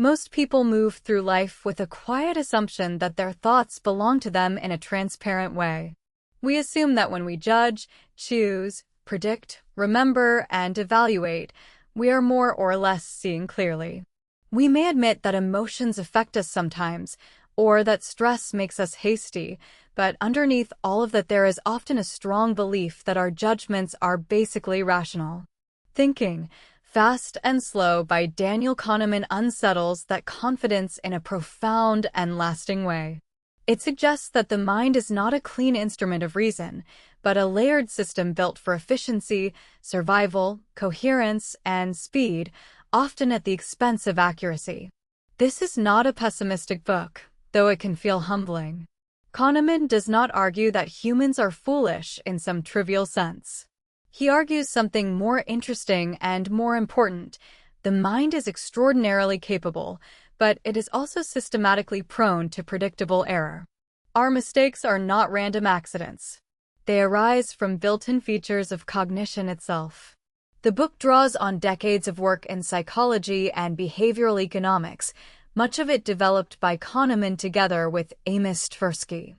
Most people move through life with a quiet assumption that their thoughts belong to them in a transparent way. We assume that when we judge, choose, predict, remember, and evaluate, we are more or less seeing clearly. We may admit that emotions affect us sometimes, or that stress makes us hasty, but underneath all of that there is often a strong belief that our judgments are basically rational. Thinking, Fast and Slow by Daniel Kahneman unsettles that confidence in a profound and lasting way. It suggests that the mind is not a clean instrument of reason, but a layered system built for efficiency, survival, coherence, and speed, often at the expense of accuracy. This is not a pessimistic book, though it can feel humbling. Kahneman does not argue that humans are foolish in some trivial sense. He argues something more interesting and more important. The mind is extraordinarily capable, but it is also systematically prone to predictable error. Our mistakes are not random accidents. They arise from built-in features of cognition itself. The book draws on decades of work in psychology and behavioral economics, much of it developed by Kahneman together with Amos Tversky.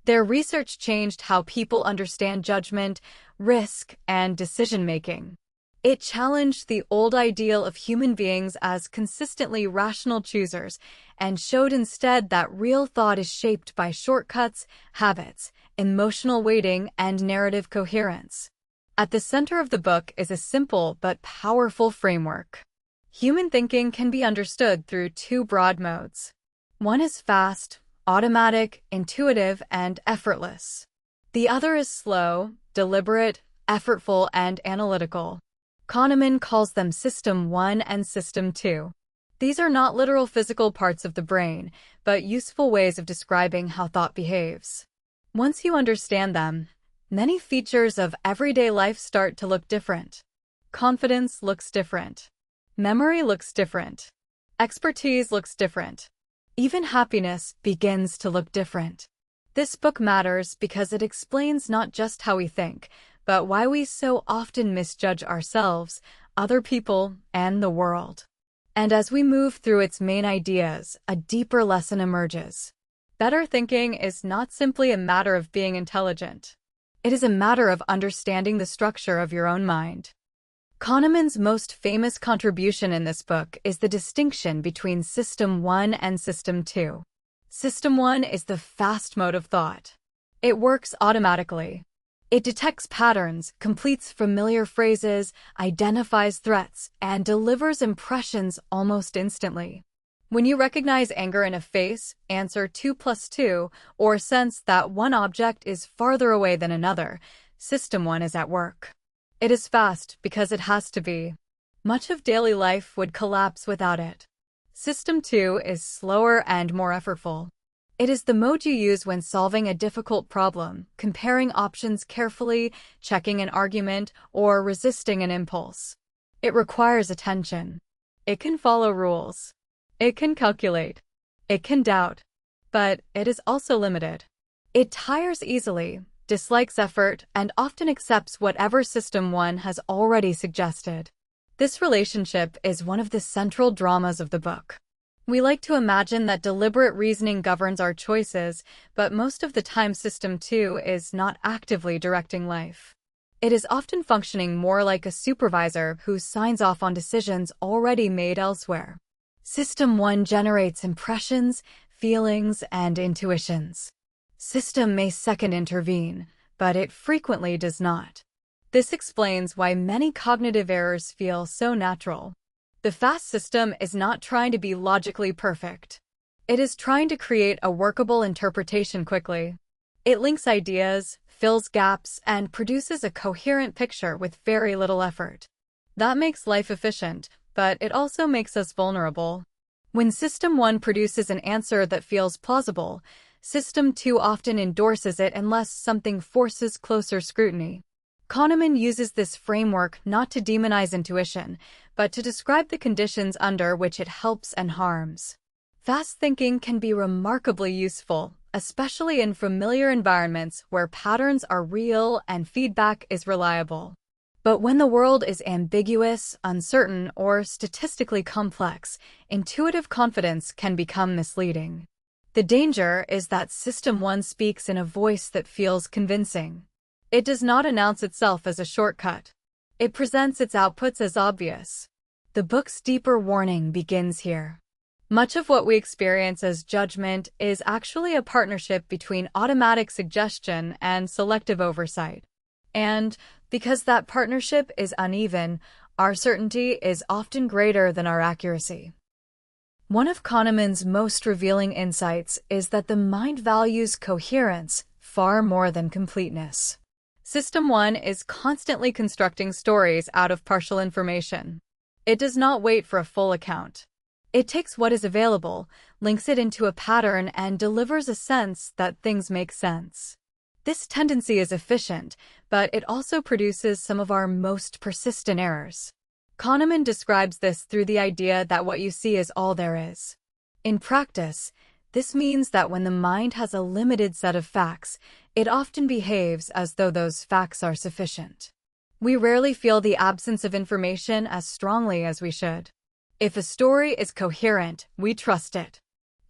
Their research changed how people understand judgment, risk, and decision-making. It challenged the old ideal of human beings as consistently rational choosers and showed instead that real thought is shaped by shortcuts, habits, emotional weighting, and narrative coherence. At the center of the book is a simple but powerful framework. Human thinking can be understood through two broad modes. One is fast, automatic, intuitive, and effortless. The other is slow, deliberate, effortful, and analytical. Kahneman calls them System 1 and System 2. These are not literal physical parts of the brain, but useful ways of describing how thought behaves. Once you understand them, many features of everyday life start to look different. Confidence looks different. Memory looks different. Expertise looks different. Even happiness begins to look different. This book matters because it explains not just how we think, but why we so often misjudge ourselves, other people, and the world. And as we move through its main ideas, a deeper lesson emerges. Better thinking is not simply a matter of being intelligent. It is a matter of understanding the structure of your own mind. Kahneman's most famous contribution in this book is the distinction between System 1 and System 2. System 1 is the fast mode of thought. It works automatically. It detects patterns, completes familiar phrases, identifies threats, and delivers impressions almost instantly. When you recognize anger in a face, answer 2 plus 2, or sense that one object is farther away than another, System 1 is at work. It is fast because it has to be. Much of daily life would collapse without it. System 2 is slower and more effortful. It is the mode you use when solving a difficult problem, comparing options carefully, checking an argument, or resisting an impulse. It requires attention. It can follow rules. It can calculate. It can doubt. But it is also limited. It tires easily, dislikes effort, and often accepts whatever System 1 has already suggested. This relationship is one of the central dramas of the book. We like to imagine that deliberate reasoning governs our choices, but most of the time System 2 is not actively directing life. It is often functioning more like a supervisor who signs off on decisions already made elsewhere. System 1 generates impressions, feelings, and intuitions. System may second intervene, but it frequently does not. This explains why many cognitive errors feel so natural. The fast system is not trying to be logically perfect. It is trying to create a workable interpretation quickly. It links ideas, fills gaps, and produces a coherent picture with very little effort. That makes life efficient, but it also makes us vulnerable. When System 1 produces an answer that feels plausible, System 2 often endorses it unless something forces closer scrutiny. Kahneman uses this framework not to demonize intuition, but to describe the conditions under which it helps and harms. Fast thinking can be remarkably useful, especially in familiar environments where patterns are real and feedback is reliable. But when the world is ambiguous, uncertain, or statistically complex, intuitive confidence can become misleading. The danger is that System 1 speaks in a voice that feels convincing. It does not announce itself as a shortcut. It presents its outputs as obvious. The book's deeper warning begins here. Much of what we experience as judgment is actually a partnership between automatic suggestion and selective oversight. And because that partnership is uneven, our certainty is often greater than our accuracy. One of Kahneman's most revealing insights is that the mind values coherence far more than completeness. System 1 is constantly constructing stories out of partial information. It does not wait for a full account. It takes what is available, links it into a pattern, and delivers a sense that things make sense. This tendency is efficient, but it also produces some of our most persistent errors. Kahneman describes this through the idea that what you see is all there is. In practice, this means that when the mind has a limited set of facts, it often behaves as though those facts are sufficient. We rarely feel the absence of information as strongly as we should. If a story is coherent, we trust it.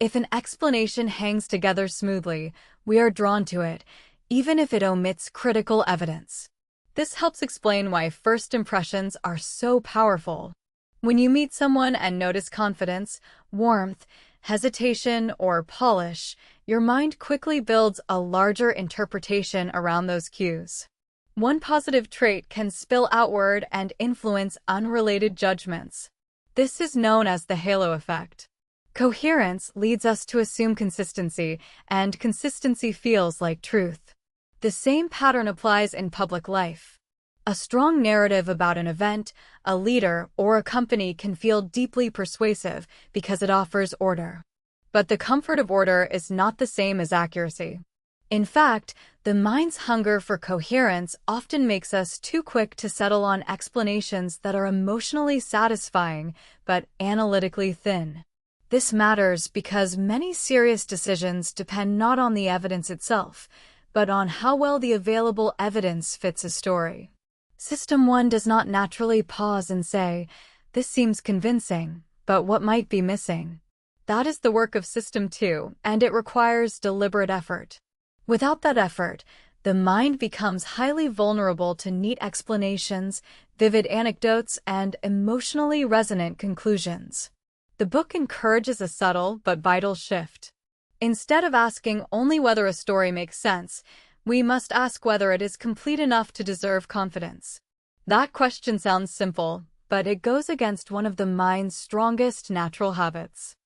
If an explanation hangs together smoothly, we are drawn to it, even if it omits critical evidence. This helps explain why first impressions are so powerful. When you meet someone and notice confidence, warmth, hesitation, or polish, your mind quickly builds a larger interpretation around those cues. One positive trait can spill outward and influence unrelated judgments. This is known as the halo effect. Coherence leads us to assume consistency, and consistency feels like truth. The same pattern applies in public life. A strong narrative about an event, a leader, or a company can feel deeply persuasive because it offers order. But the comfort of order is not the same as accuracy. In fact, the mind's hunger for coherence often makes us too quick to settle on explanations that are emotionally satisfying but analytically thin. This matters because many serious decisions depend not on the evidence itself, but on how well the available evidence fits a story. System 1 does not naturally pause and say, "This seems convincing, but what might be missing?" That is the work of System 2, and it requires deliberate effort. Without that effort, the mind becomes highly vulnerable to neat explanations, vivid anecdotes, and emotionally resonant conclusions. The book encourages a subtle but vital shift. Instead of asking only whether a story makes sense, we must ask whether it is complete enough to deserve confidence. That question sounds simple, but it goes against one of the mind's strongest natural habits.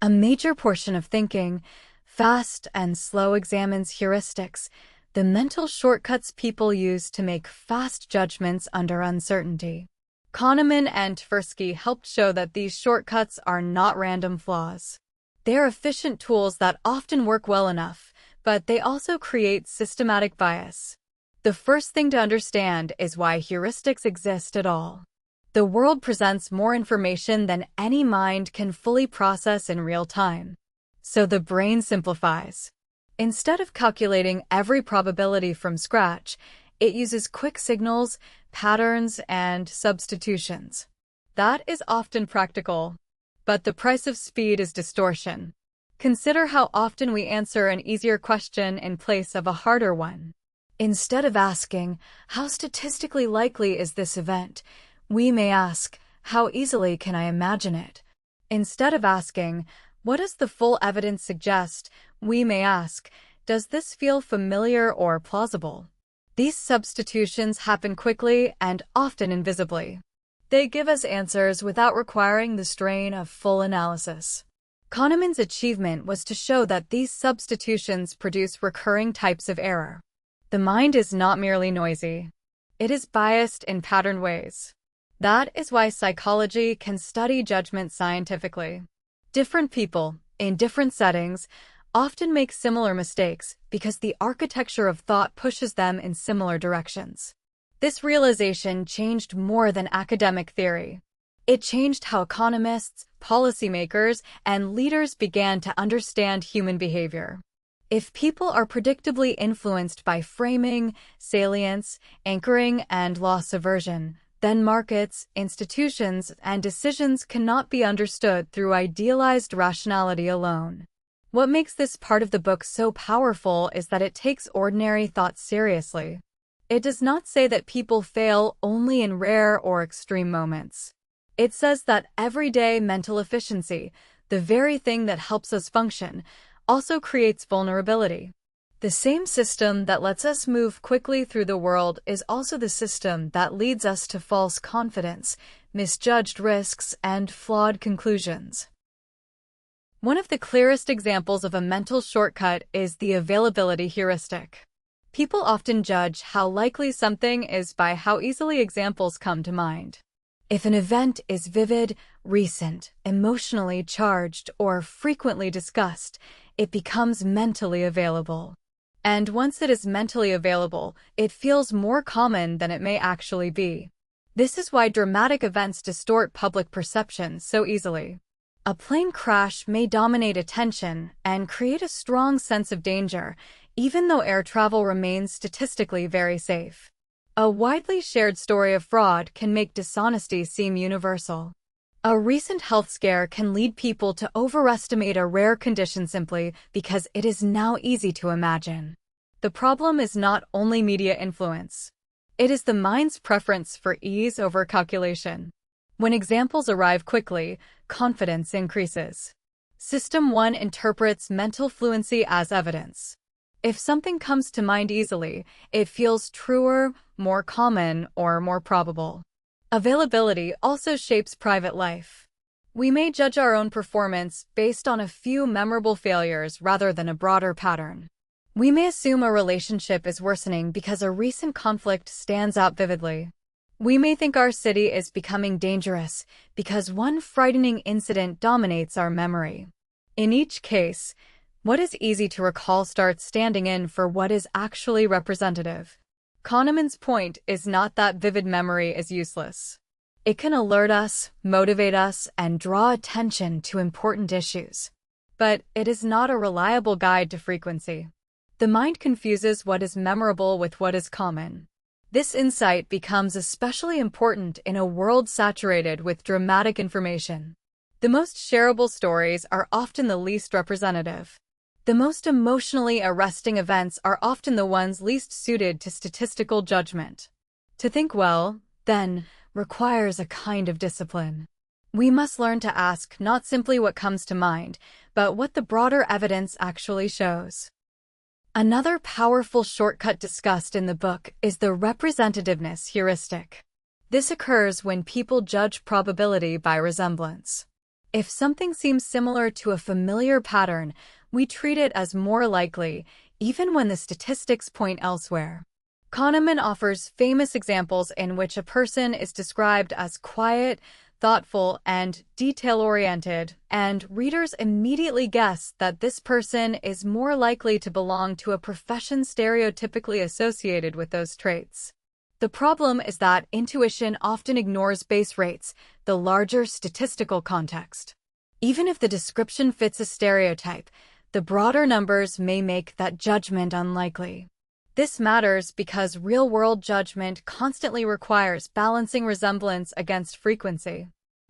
A major portion of thinking, fast and slow, examines heuristics, the mental shortcuts people use to make fast judgments under uncertainty. Kahneman and Tversky helped show that these shortcuts are not random flaws. They are efficient tools that often work well enough, but they also create systematic bias. The first thing to understand is why heuristics exist at all. The world presents more information than any mind can fully process in real time. So the brain simplifies. Instead of calculating every probability from scratch, it uses quick signals, patterns, and substitutions. That is often practical. But the price of speed is distortion. Consider how often we answer an easier question in place of a harder one. Instead of asking, "How statistically likely is this event?" we may ask, "How easily can I imagine it?" Instead of asking, "What does the full evidence suggest?" we may ask, "Does this feel familiar or plausible?" These substitutions happen quickly and often invisibly. They give us answers without requiring the strain of full analysis. Kahneman's achievement was to show that these substitutions produce recurring types of error. The mind is not merely noisy. It is biased in patterned ways. That is why psychology can study judgment scientifically. Different people, in different settings, often make similar mistakes because the architecture of thought pushes them in similar directions. This realization changed more than academic theory. It changed how economists, policymakers, and leaders began to understand human behavior. If people are predictably influenced by framing, salience, anchoring, and loss aversion, then markets, institutions, and decisions cannot be understood through idealized rationality alone. What makes this part of the book so powerful is that it takes ordinary thoughts seriously. It does not say that people fail only in rare or extreme moments. It says that everyday mental efficiency, the very thing that helps us function, also creates vulnerability. The same system that lets us move quickly through the world is also the system that leads us to false confidence, misjudged risks, and flawed conclusions. One of the clearest examples of a mental shortcut is the availability heuristic. People often judge how likely something is by how easily examples come to mind. If an event is vivid, recent, emotionally charged, or frequently discussed, it becomes mentally available. And once it is mentally available, it feels more common than it may actually be. This is why dramatic events distort public perception so easily. A plane crash may dominate attention and create a strong sense of danger, even though air travel remains statistically very safe. A widely shared story of fraud can make dishonesty seem universal. A recent health scare can lead people to overestimate a rare condition simply because it is now easy to imagine. The problem is not only media influence. It is the mind's preference for ease over calculation. When examples arrive quickly, confidence increases. System 1 interprets mental fluency as evidence. If something comes to mind easily, it feels truer, more common, or more probable. Availability also shapes private life. We may judge our own performance based on a few memorable failures rather than a broader pattern. We may assume a relationship is worsening because a recent conflict stands out vividly. We may think our city is becoming dangerous because one frightening incident dominates our memory. In each case, what is easy to recall starts standing in for what is actually representative. Kahneman's point is not that vivid memory is useless. It can alert us, motivate us, and draw attention to important issues. But it is not a reliable guide to frequency. The mind confuses what is memorable with what is common. This insight becomes especially important in a world saturated with dramatic information. The most shareable stories are often the least representative. The most emotionally arresting events are often the ones least suited to statistical judgment. To think well, then, requires a kind of discipline. We must learn to ask not simply what comes to mind, but what the broader evidence actually shows. Another powerful shortcut discussed in the book is the representativeness heuristic. This occurs when people judge probability by resemblance. If something seems similar to a familiar pattern, we treat it as more likely, even when the statistics point elsewhere. Kahneman offers famous examples in which a person is described as quiet, thoughtful, and detail-oriented, and readers immediately guess that this person is more likely to belong to a profession stereotypically associated with those traits. The problem is that intuition often ignores base rates, the larger statistical context. Even if the description fits a stereotype, the broader numbers may make that judgment unlikely. This matters because real-world judgment constantly requires balancing resemblance against frequency.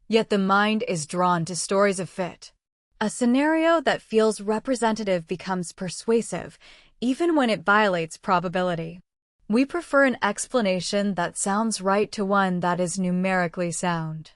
Yet the mind is drawn to stories of fit. A scenario that feels representative becomes persuasive, even when it violates probability. We prefer an explanation that sounds right to one that is numerically sound.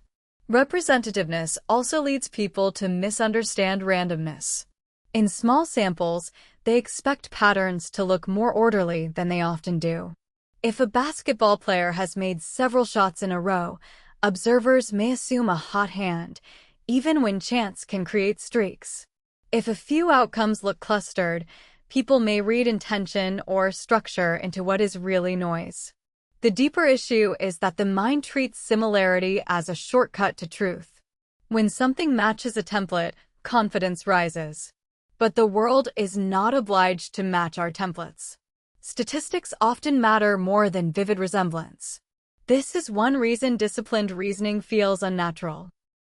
Representativeness also leads people to misunderstand randomness. In small samples, they expect patterns to look more orderly than they often do. If a basketball player has made several shots in a row, observers may assume a hot hand, even when chance can create streaks. If a few outcomes look clustered, people may read intention or structure into what is really noise. The deeper issue is that the mind treats similarity as a shortcut to truth. When something matches a template, confidence rises. But the world is not obliged to match our templates. Statistics often matter more than vivid resemblance. This is one reason disciplined reasoning feels unnatural.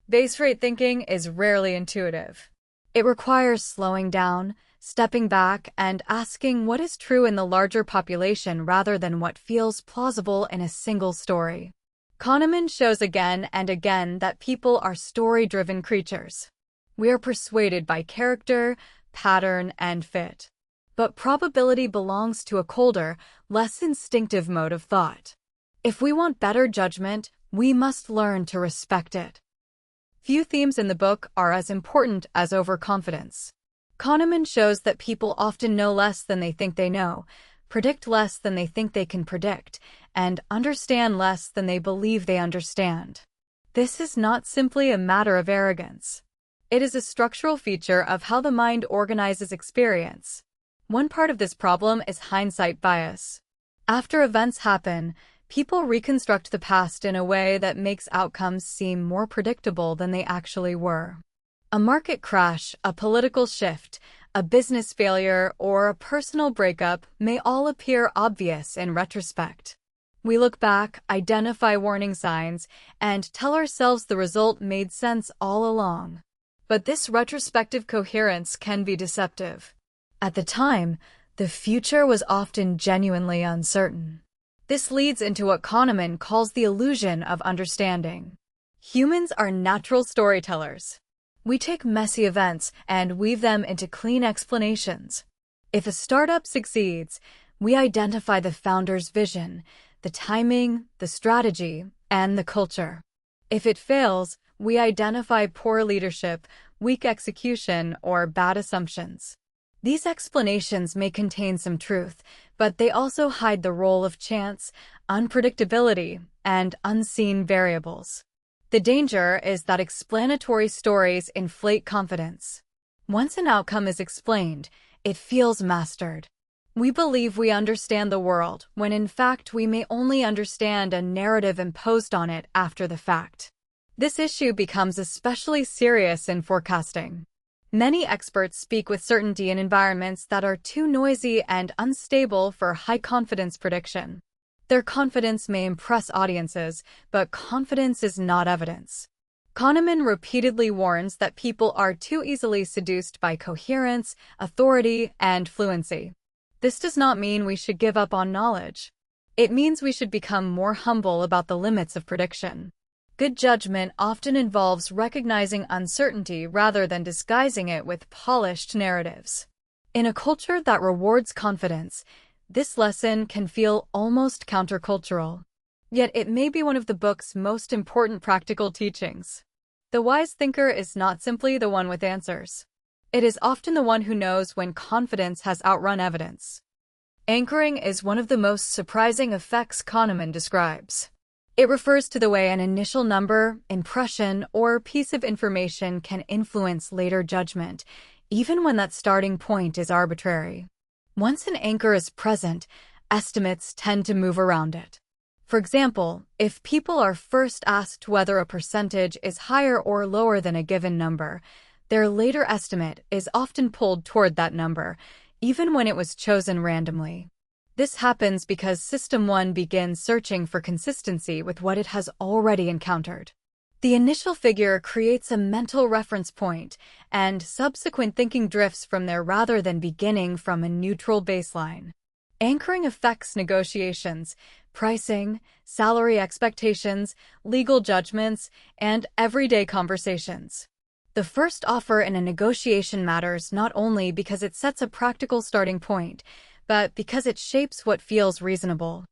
Base rate thinking is rarely intuitive. It requires slowing down, stepping back and asking what is true in the larger population rather than what feels plausible in a single story. Kahneman shows again and again that people are story-driven creatures. We are persuaded by character, pattern, and fit. But probability belongs to a colder, less instinctive mode of thought. If we want better judgment, we must learn to respect it. Few themes in the book are as important as overconfidence. Kahneman shows that people often know less than they think they know, predict less than they think they can predict, and understand less than they believe they understand. This is not simply a matter of arrogance. It is a structural feature of how the mind organizes experience. One part of this problem is hindsight bias. After events happen, people reconstruct the past in a way that makes outcomes seem more predictable than they actually were. A market crash, a political shift, a business failure, or a personal breakup may all appear obvious in retrospect. We look back, identify warning signs, and tell ourselves the result made sense all along. But this retrospective coherence can be deceptive. At the time, the future was often genuinely uncertain. This leads into what Kahneman calls the illusion of understanding. Humans are natural storytellers. We take messy events and weave them into clean explanations. If a startup succeeds, we identify the founder's vision, the timing, the strategy, and the culture. If it fails, we identify poor leadership, weak execution, or bad assumptions. These explanations may contain some truth, but they also hide the role of chance, unpredictability, and unseen variables. The danger is that explanatory stories inflate confidence. Once an outcome is explained, it feels mastered. We believe we understand the world, when in fact we may only understand a narrative imposed on it after the fact. This issue becomes especially serious in forecasting. Many experts speak with certainty in environments that are too noisy and unstable for high-confidence prediction. Their confidence may impress audiences, but confidence is not evidence. Kahneman repeatedly warns that people are too easily seduced by coherence, authority, and fluency. This does not mean we should give up on knowledge. It means we should become more humble about the limits of prediction. Good judgment often involves recognizing uncertainty rather than disguising it with polished narratives. In a culture that rewards confidence, this lesson can feel almost countercultural. Yet it may be one of the book's most important practical teachings. The wise thinker is not simply the one with answers. It is often the one who knows when confidence has outrun evidence. Anchoring is one of the most surprising effects Kahneman describes. It refers to the way an initial number, impression, or piece of information can influence later judgment, even when that starting point is arbitrary. Once an anchor is present, estimates tend to move around it. For example, if people are first asked whether a percentage is higher or lower than a given number, their later estimate is often pulled toward that number, even when it was chosen randomly. This happens because System 1 begins searching for consistency with what it has already encountered. The initial figure creates a mental reference point, and subsequent thinking drifts from there rather than beginning from a neutral baseline. Anchoring affects negotiations, pricing, salary expectations, legal judgments, and everyday conversations. The first offer in a negotiation matters not only because it sets a practical starting point, but because it shapes what feels reasonable.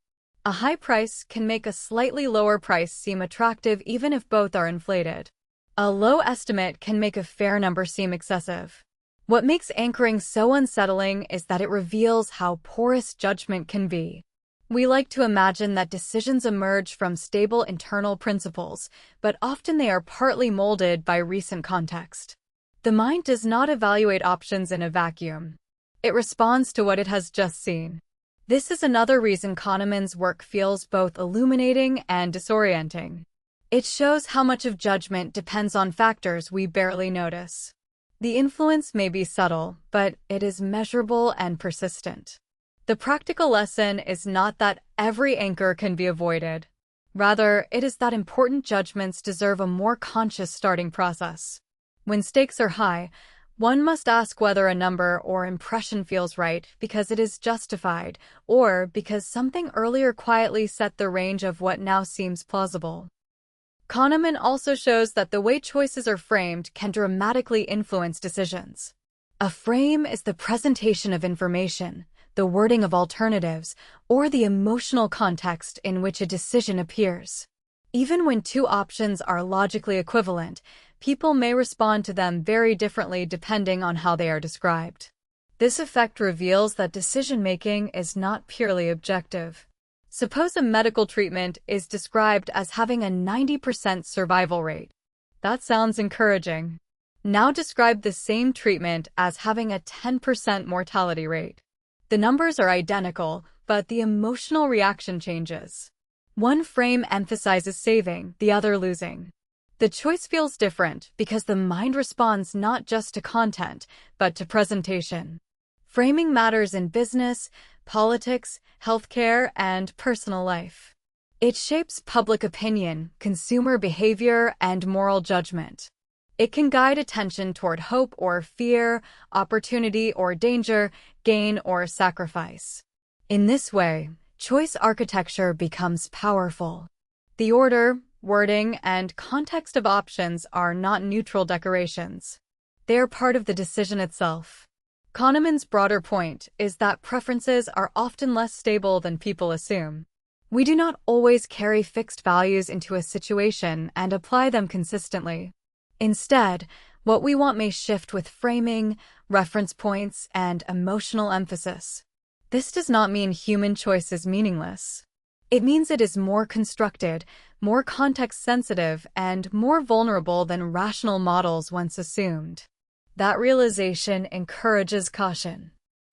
A high price can make a slightly lower price seem attractive even if both are inflated. A low estimate can make a fair number seem excessive. What makes anchoring so unsettling is that it reveals how porous judgment can be. We like to imagine that decisions emerge from stable internal principles, but often they are partly molded by recent context. The mind does not evaluate options in a vacuum. It responds to what it has just seen. This is another reason Kahneman's work feels both illuminating and disorienting. It shows how much of judgment depends on factors we barely notice. The influence may be subtle, but it is measurable and persistent. The practical lesson is not that every anchor can be avoided. Rather, it is that important judgments deserve a more conscious starting process. When stakes are high, One must ask whether a number or impression feels right because it is justified, or because something earlier quietly set the range of what now seems plausible. Kahneman also shows that the way choices are framed can dramatically influence decisions. A frame is the presentation of information, the wording of alternatives, or the emotional context in which a decision appears. Even when two options are logically equivalent, people may respond to them very differently depending on how they are described. This effect reveals that decision-making is not purely objective. Suppose a medical treatment is described as having a 90% survival rate. That sounds encouraging. Now describe the same treatment as having a 10% mortality rate. The numbers are identical, but the emotional reaction changes. One frame emphasizes saving, the other losing. The choice feels different because the mind responds not just to content, but to presentation. Framing matters in business, politics, healthcare, and personal life. It shapes public opinion, consumer behavior, and moral judgment. It can guide attention toward hope or fear, opportunity or danger, gain or sacrifice. In this way, choice architecture becomes powerful. The order, wording, and context of options are not neutral decorations. They are part of the decision itself. Kahneman's broader point is that preferences are often less stable than people assume. We do not always carry fixed values into a situation and apply them consistently. Instead, what we want may shift with framing, reference points, and emotional emphasis. This does not mean human choice is meaningless. It means it is more constructed, more context-sensitive, and more vulnerable than rational models once assumed. That realization encourages caution.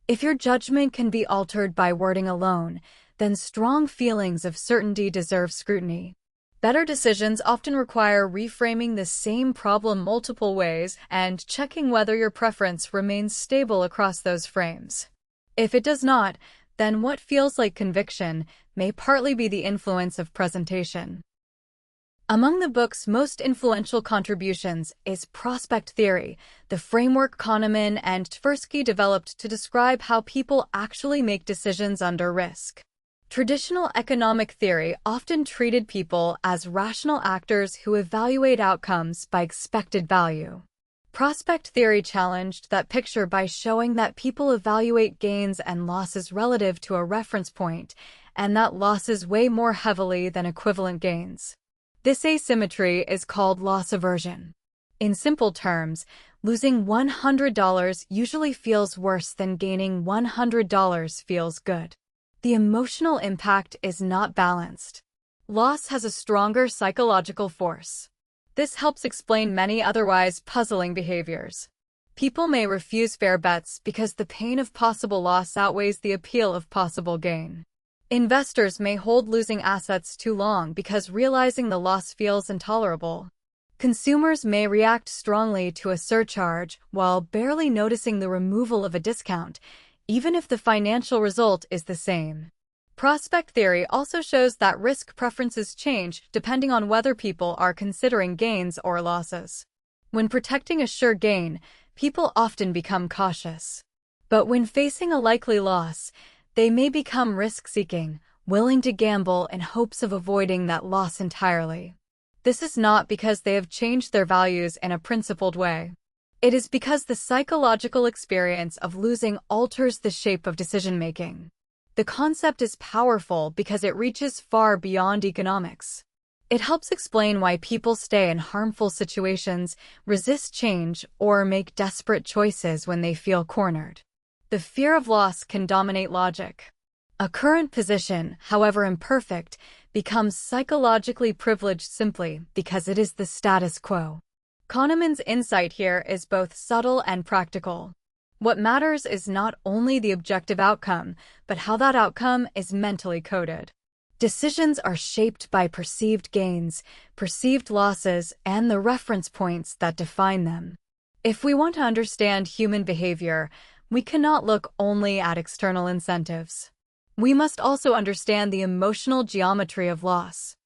If your judgment can be altered by wording alone, then strong feelings of certainty deserve scrutiny. Better decisions often require reframing the same problem multiple ways and checking whether your preference remains stable across those frames. If it does not, then what feels like conviction may partly be the influence of presentation. Among the book's most influential contributions is prospect theory, the framework Kahneman and Tversky developed to describe how people actually make decisions under risk. Traditional economic theory often treated people as rational actors who evaluate outcomes by expected value. Prospect theory challenged that picture by showing that people evaluate gains and losses relative to a reference point, and that losses weigh more heavily than equivalent gains. This asymmetry is called loss aversion. In simple terms, losing $100 usually feels worse than gaining $100 feels good. The emotional impact is not balanced. Loss has a stronger psychological force. This helps explain many otherwise puzzling behaviors. People may refuse fair bets because the pain of possible loss outweighs the appeal of possible gain. Investors may hold losing assets too long because realizing the loss feels intolerable. Consumers may react strongly to a surcharge while barely noticing the removal of a discount, even if the financial result is the same. Prospect theory also shows that risk preferences change depending on whether people are considering gains or losses. When protecting a sure gain, people often become cautious. But when facing a likely loss, they may become risk-seeking, willing to gamble in hopes of avoiding that loss entirely. This is not because they have changed their values in a principled way. It is because the psychological experience of losing alters the shape of decision-making. The concept is powerful because it reaches far beyond economics. It helps explain why people stay in harmful situations, resist change, or make desperate choices when they feel cornered. The fear of loss can dominate logic. A current position, however imperfect, becomes psychologically privileged simply because it is the status quo. Kahneman's insight here is both subtle and practical. What matters is not only the objective outcome, but how that outcome is mentally coded. Decisions are shaped by perceived gains, perceived losses, and the reference points that define them. If we want to understand human behavior, we cannot look only at external incentives. We must also understand the emotional geometry of loss.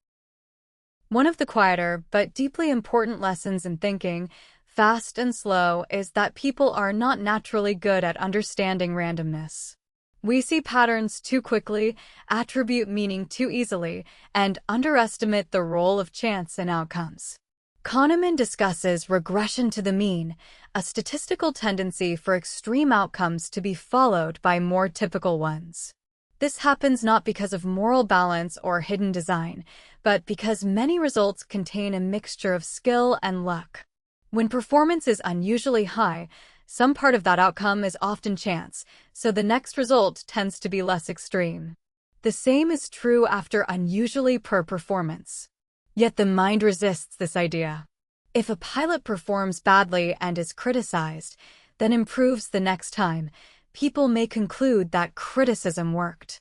One of the quieter but deeply important lessons in thinking fast and slow is that people are not naturally good at understanding randomness. We see patterns too quickly, attribute meaning too easily, and underestimate the role of chance in outcomes. Kahneman discusses regression to the mean, a statistical tendency for extreme outcomes to be followed by more typical ones. This happens not because of moral balance or hidden design, but because many results contain a mixture of skill and luck. When performance is unusually high, some part of that outcome is often chance, so the next result tends to be less extreme. The same is true after unusually poor performance. Yet the mind resists this idea. If a pilot performs badly and is criticized, then improves the next time, people may conclude that criticism worked.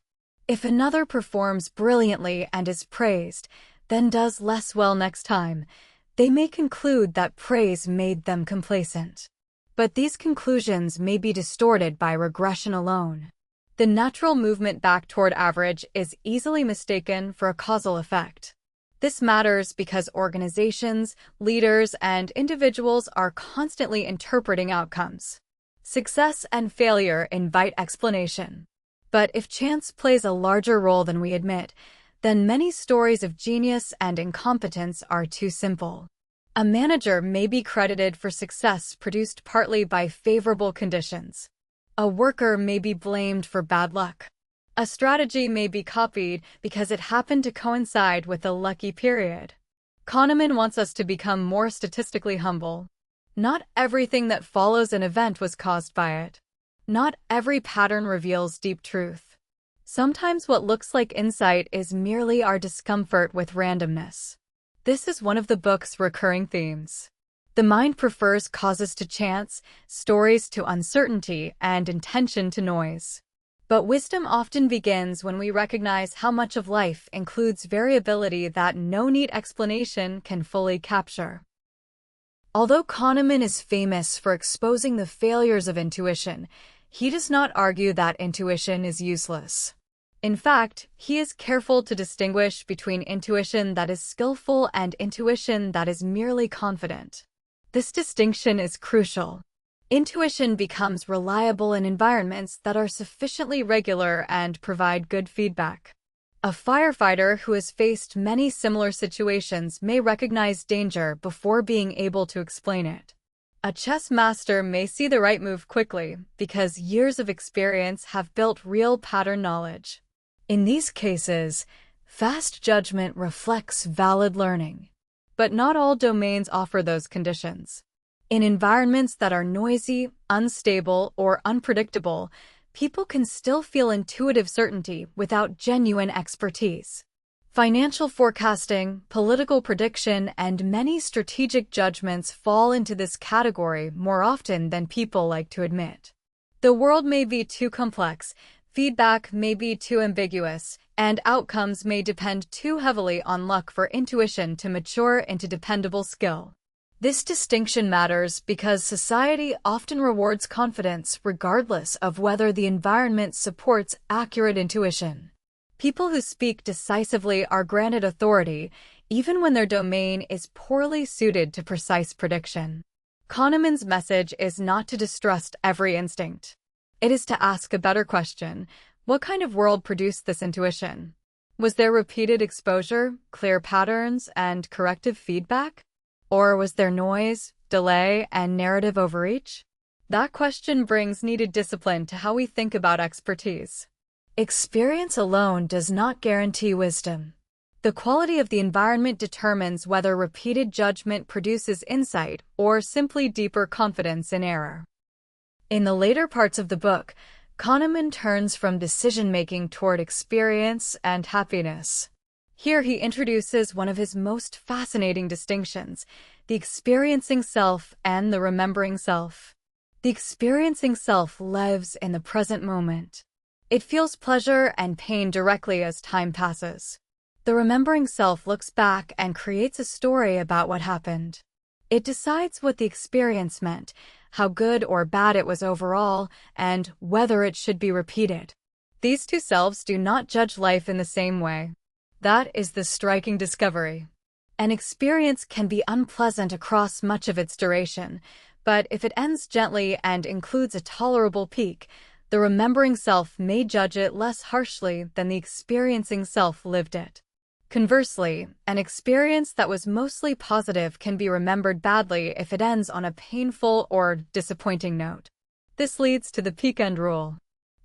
If another performs brilliantly and is praised, then does less well next time, they may conclude that praise made them complacent. But these conclusions may be distorted by regression alone. The natural movement back toward average is easily mistaken for a causal effect. This matters because organizations, leaders, and individuals are constantly interpreting outcomes. Success and failure invite explanation. But if chance plays a larger role than we admit, then many stories of genius and incompetence are too simple. A manager may be credited for success produced partly by favorable conditions. A worker may be blamed for bad luck. A strategy may be copied because it happened to coincide with a lucky period. Kahneman wants us to become more statistically humble. Not everything that follows an event was caused by it. Not every pattern reveals deep truth. Sometimes what looks like insight is merely our discomfort with randomness. This is one of the book's recurring themes. The mind prefers causes to chance, stories to uncertainty, and intention to noise. But wisdom often begins when we recognize how much of life includes variability that no neat explanation can fully capture. Although Kahneman is famous for exposing the failures of intuition, he does not argue that intuition is useless. In fact, he is careful to distinguish between intuition that is skillful and intuition that is merely confident. This distinction is crucial. Intuition becomes reliable in environments that are sufficiently regular and provide good feedback. A firefighter who has faced many similar situations may recognize danger before being able to explain it. A chess master may see the right move quickly because years of experience have built real pattern knowledge. In these cases, fast judgment reflects valid learning. But not all domains offer those conditions. In environments that are noisy, unstable, or unpredictable, people can still feel intuitive certainty without genuine expertise. Financial forecasting, political prediction, and many strategic judgments fall into this category more often than people like to admit. The world may be too complex, feedback may be too ambiguous, and outcomes may depend too heavily on luck for intuition to mature into dependable skill. This distinction matters because society often rewards confidence regardless of whether the environment supports accurate intuition. People who speak decisively are granted authority, even when their domain is poorly suited to precise prediction. Kahneman's message is not to distrust every instinct. It is to ask a better question: what kind of world produced this intuition? Was there repeated exposure, clear patterns, and corrective feedback? Or was there noise, delay, and narrative overreach? That question brings needed discipline to how we think about expertise. Experience alone does not guarantee wisdom. The quality of the environment determines whether repeated judgment produces insight or simply deeper confidence in error. In the later parts of the book, Kahneman turns from decision-making toward experience and happiness. Here he introduces one of his most fascinating distinctions: the experiencing self and the remembering self. The experiencing self lives in the present moment. It feels pleasure and pain directly as time passes. The remembering self looks back and creates a story about what happened. It decides what the experience meant, how good or bad it was overall, and whether it should be repeated. These two selves do not judge life in the same way. That is the striking discovery. An experience can be unpleasant across much of its duration, but if it ends gently and includes a tolerable peak, the remembering self may judge it less harshly than the experiencing self lived it. Conversely, an experience that was mostly positive can be remembered badly if it ends on a painful or disappointing note. This leads to the peak end rule.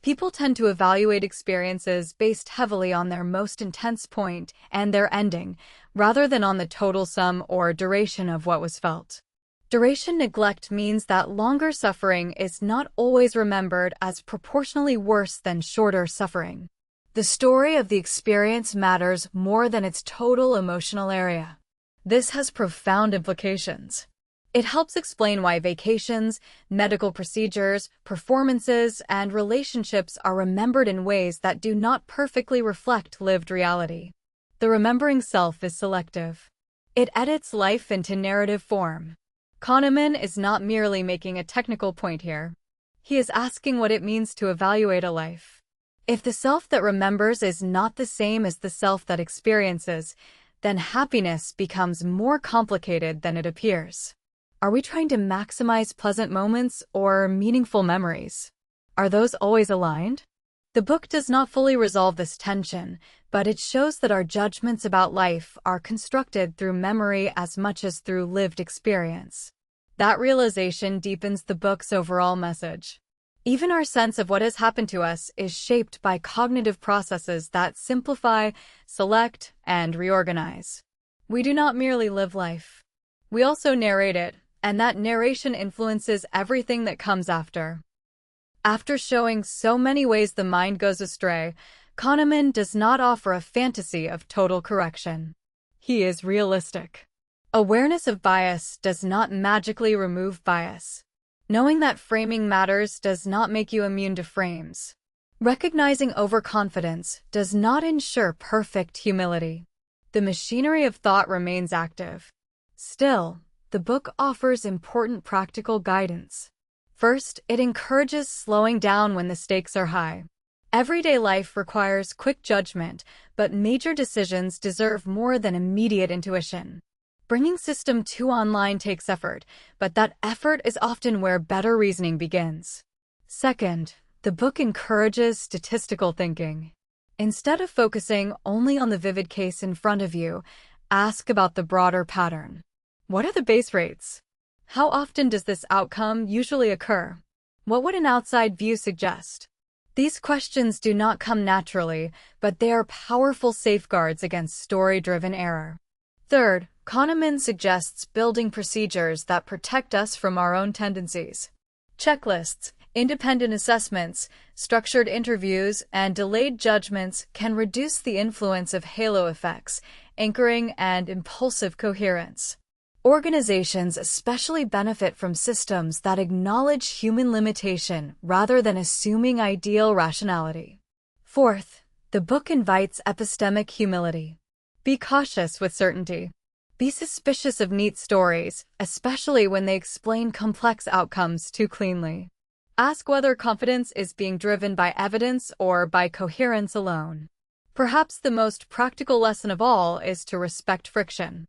People tend to evaluate experiences based heavily on their most intense point and their ending, rather than on the total sum or duration of what was felt. Duration neglect means that longer suffering is not always remembered as proportionally worse than shorter suffering. The story of the experience matters more than its total emotional area. This has profound implications. It helps explain why vacations, medical procedures, performances, and relationships are remembered in ways that do not perfectly reflect lived reality. The remembering self is selective. It edits life into narrative form. Kahneman is not merely making a technical point here. He is asking what it means to evaluate a life. If the self that remembers is not the same as the self that experiences, then happiness becomes more complicated than it appears. Are we trying to maximize pleasant moments or meaningful memories? Are those always aligned? The book does not fully resolve this tension, but it shows that our judgments about life are constructed through memory as much as through lived experience. That realization deepens the book's overall message. Even our sense of what has happened to us is shaped by cognitive processes that simplify, select, and reorganize. We do not merely live life. We also narrate it, and that narration influences everything that comes after. After showing so many ways the mind goes astray, Kahneman does not offer a fantasy of total correction. He is realistic. Awareness of bias does not magically remove bias. Knowing that framing matters does not make you immune to frames. Recognizing overconfidence does not ensure perfect humility. The machinery of thought remains active. Still, the book offers important practical guidance. First, it encourages slowing down when the stakes are high. Everyday life requires quick judgment, but major decisions deserve more than immediate intuition. Bringing System 2 online takes effort, but that effort is often where better reasoning begins. Second, the book encourages statistical thinking. Instead of focusing only on the vivid case in front of you, ask about the broader pattern. What are the base rates? How often does this outcome usually occur? What would an outside view suggest? These questions do not come naturally, but they are powerful safeguards against story-driven error. Third, Kahneman suggests building procedures that protect us from our own tendencies. Checklists, independent assessments, structured interviews, and delayed judgments can reduce the influence of halo effects, anchoring, and impulsive coherence. Organizations especially benefit from systems that acknowledge human limitation rather than assuming ideal rationality. Fourth, the book invites epistemic humility. Be cautious with certainty. Be suspicious of neat stories, especially when they explain complex outcomes too cleanly. Ask whether confidence is being driven by evidence or by coherence alone. Perhaps the most practical lesson of all is to respect friction.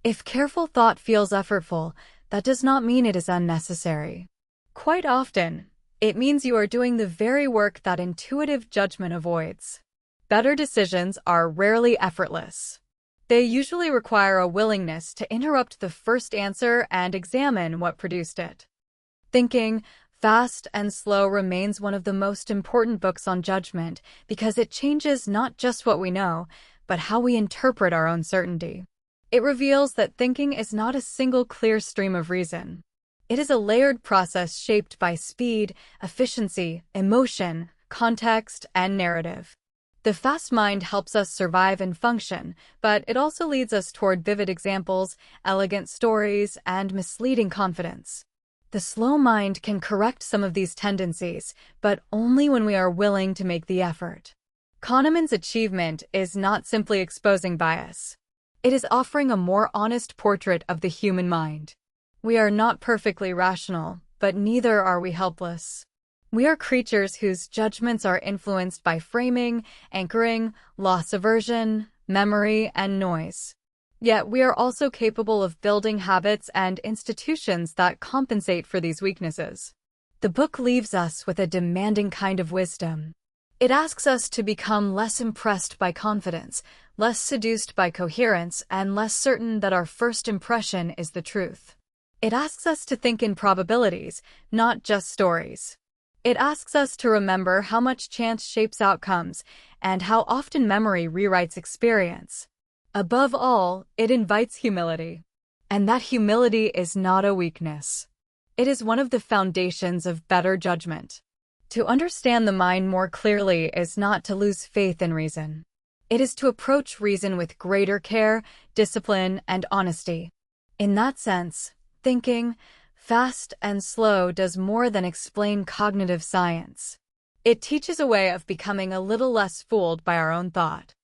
If careful thought feels effortful, that does not mean it is unnecessary. Quite often, it means you are doing the very work that intuitive judgment avoids. Better decisions are rarely effortless. They usually require a willingness to interrupt the first answer and examine what produced it. Thinking, Fast and Slow remains one of the most important books on judgment because it changes not just what we know, but how we interpret our own certainty. It reveals that thinking is not a single clear stream of reason. It is a layered process shaped by speed, efficiency, emotion, context, and narrative. The fast mind helps us survive and function, but it also leads us toward vivid examples, elegant stories, and misleading confidence. The slow mind can correct some of these tendencies, but only when we are willing to make the effort. Kahneman's achievement is not simply exposing bias. It is offering a more honest portrait of the human mind. We are not perfectly rational, but neither are we helpless. We are creatures whose judgments are influenced by framing, anchoring, loss aversion, memory, and noise. Yet we are also capable of building habits and institutions that compensate for these weaknesses. The book leaves us with a demanding kind of wisdom. It asks us to become less impressed by confidence, less seduced by coherence, and less certain that our first impression is the truth. It asks us to think in probabilities, not just stories. It asks us to remember how much chance shapes outcomes and how often memory rewrites experience. Above all, it invites humility. And that humility is not a weakness. It is one of the foundations of better judgment. To understand the mind more clearly is not to lose faith in reason. It is to approach reason with greater care, discipline, and honesty. In that sense, thinking, fast and slow, does more than explain cognitive science. It teaches a way of becoming a little less fooled by our own thought.